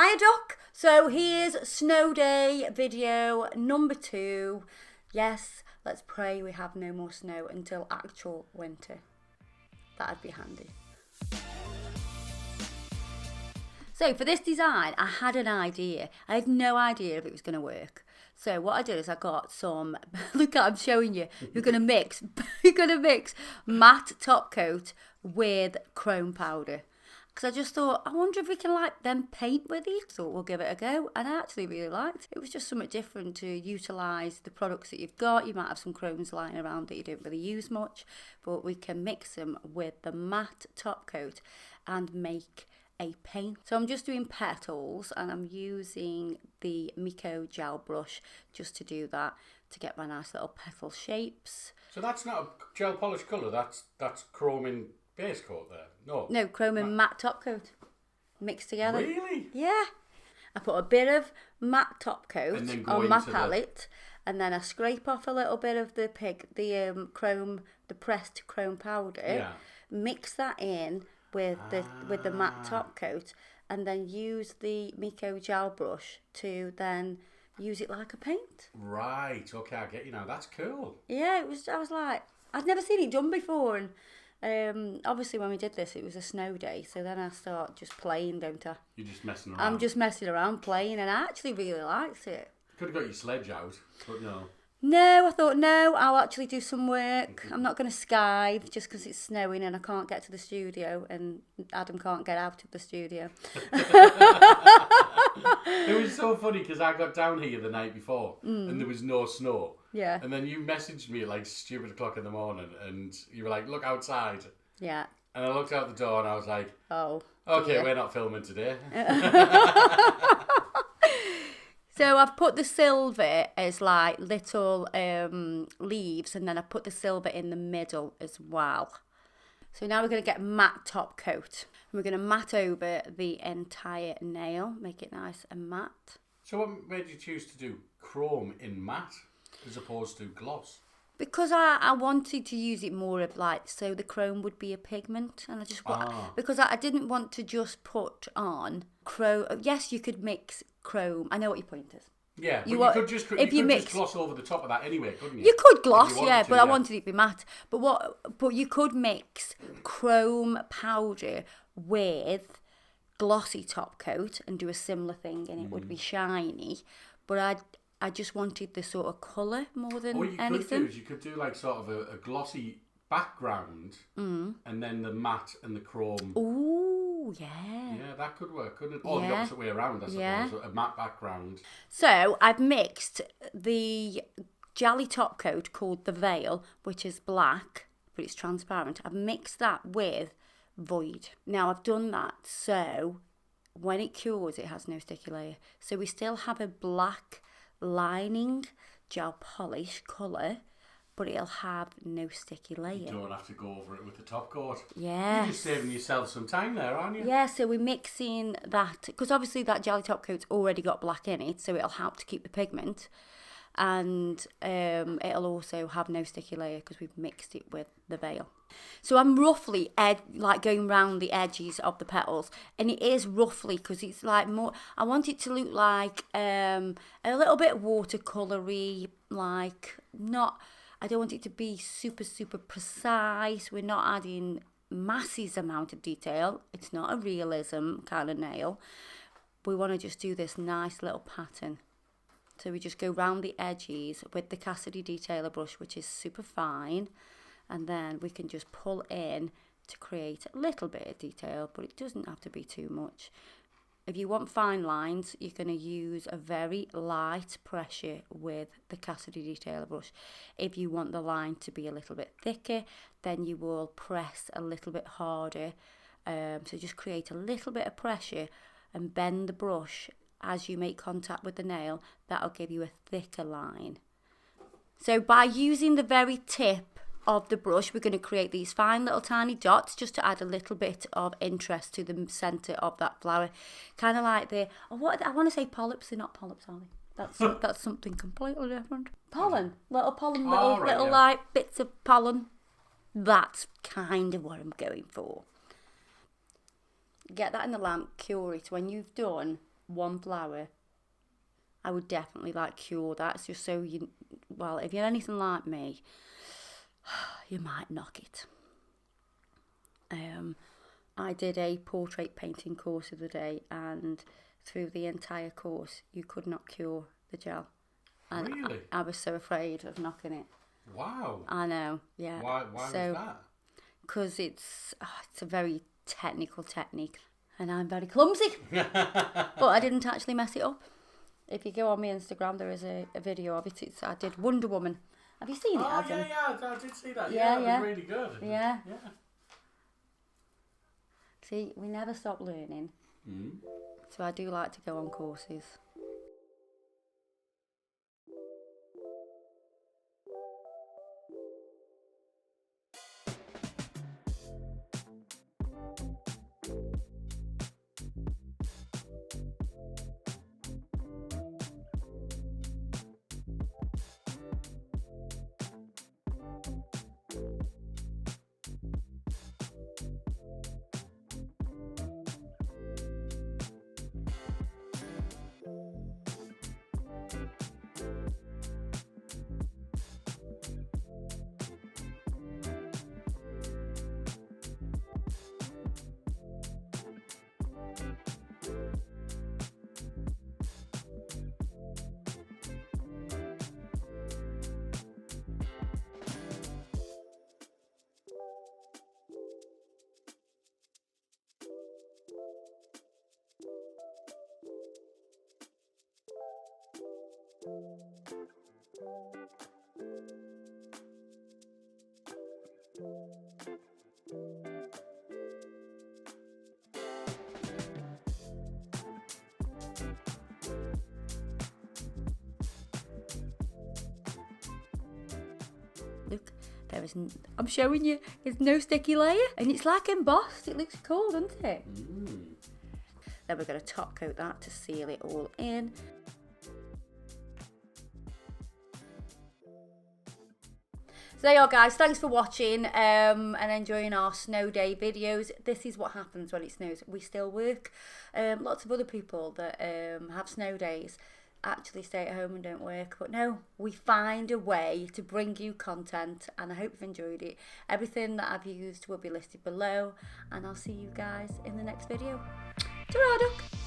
Hiya Duck. So here's snow day video number 2. Yes, let's pray we have no more snow until actual winter. That'd be handy. So for this design, I had an idea. I had no idea if it was going to work. So what I did is I got some, look at, I'm showing you, you're going to mix matte top coat with chrome powder. Because I just thought, I wonder if we can like then paint with it. Thought we'll give it a go, and I actually really liked it. It was just something different to utilise the products that you've got. You might have some chromes lying around that you don't really use much, but we can mix them with the matte top coat and make a paint. So I'm just doing petals, and I'm using the Meako gel brush just to do that, to get my nice little petal shapes. So that's not a gel polish colour, that's chrome in base coat there? No, chrome and matte top coat mixed together. Really? Yeah. I put a bit of matte top coat on my palette, and then I scrape off a little bit of the chrome, the pressed chrome powder. Yeah. Mix that in with the matte top coat, and then use the Meako gel brush to then use it like a paint. Right. Okay, I get you now. That's cool. Yeah, it was. I was like, I'd never seen it done before, and obviously when we did this, it was a snow day, so then I start just playing, don't I? You're just messing around. I'm just messing around playing, and I actually really liked it. Could have got your sledge out, but no. No, I thought, no, I'll actually do some work. I'm not going to skive just because it's snowing and I can't get to the studio, and Adam can't get out of the studio. It was so funny because I got down here the night before and there was no snow. Yeah. And then you messaged me at like stupid o'clock in the morning, and you were like, look outside. Yeah. And I looked out the door and I was like, oh, okay, dear. We're not filming today. So I've put the silver as like little leaves, and then I put the silver in the middle as well. So now we're going to get matte top coat. We're going to matte over the entire nail, make it nice and matte. So what made you choose to do chrome in matte as opposed to gloss? Because I wanted to use it more of like, so the chrome would be a pigment, and I just because I didn't want to just put on chrome. Yes, you could mix chrome. I know what your point is. Yeah, you could just gloss over the top of that anyway, couldn't you? You could gloss, yeah, but yeah. I wanted it to be matte. But you could mix chrome powder with glossy top coat and do a similar thing, and it would be shiny. But I just wanted the sort of colour more than anything. What you could do is you could do like sort of a glossy background and then the matte and the chrome. Ooh, yeah. Yeah, that could work, couldn't it? Or the opposite way around, I suppose. Yeah. A matte background. So I've mixed the jelly top coat called the Vale, which is black, but it's transparent. I've mixed that with Void. Now I've done that so when it cures, it has no sticky layer. So we still have a black lining gel polish colour, but it'll have no sticky layer. You don't have to go over it with the top coat. Yeah. You're just saving yourself some time there, aren't you? Yeah, so we're mixing that, because obviously that jelly top coat's already got black in it, so it'll help to keep the pigment, and it'll also have no sticky layer because we've mixed it with the Vale. So I'm roughly like going round the edges of the petals, and it is roughly because it's like more, I want it to look like a little bit watercolory, like not, I don't want it to be super precise. We're not adding massive amount of detail. It's not a realism kind of nail. We want to just do this nice little pattern. So we just go round the edges with the Cassidy detailer brush, which is super fine. And then we can just pull in to create a little bit of detail, but it doesn't have to be too much. If you want fine lines, you're going to use a very light pressure with the Cassidy detailer brush. If you want the line to be a little bit thicker, then you will press a little bit harder. So just create a little bit of pressure and bend the brush as you make contact with the nail. That'll give you a thicker line. So by using the very tip of the brush, we're going to create these fine little tiny dots just to add a little bit of interest to the centre of that flower. Kind of like I want to say polyps. They're not polyps, are they? That's something completely different. Pollen. Little pollen, like bits of pollen. That's kind of what I'm going for. Get that in the lamp, cure it. When you've done one flower, I would definitely like cure that. It's just so you, well, if you're anything like me, you might knock it. I did a portrait painting course the other day, and through the entire course, you could not cure the gel. And Really? I was so afraid of knocking it. Wow. I know, yeah. Why was that? Because it's a very technical technique, and I'm very clumsy. But I didn't actually mess it up. If you go on my Instagram, there is a video of it. I did Wonder Woman. Have you seen it, Adam? Yeah, I did see that. Yeah, That was really good. Yeah. See, we never stop learning. So I do like to go on courses. Look, there is. I'm showing you. There's no sticky layer, and it's like embossed. It looks cool, doesn't it? Then we're going to top coat that to seal it all in. So there you are, guys. Thanks for watching and enjoying our snow day videos. This is what happens when it snows. We still work. Lots of other people that have snow days actually stay at home and don't work, but no, we find a way to bring you content, and I hope you've enjoyed it. Everything that I've used will be listed below, and I'll see you guys in the next video. Ta-ra, duck!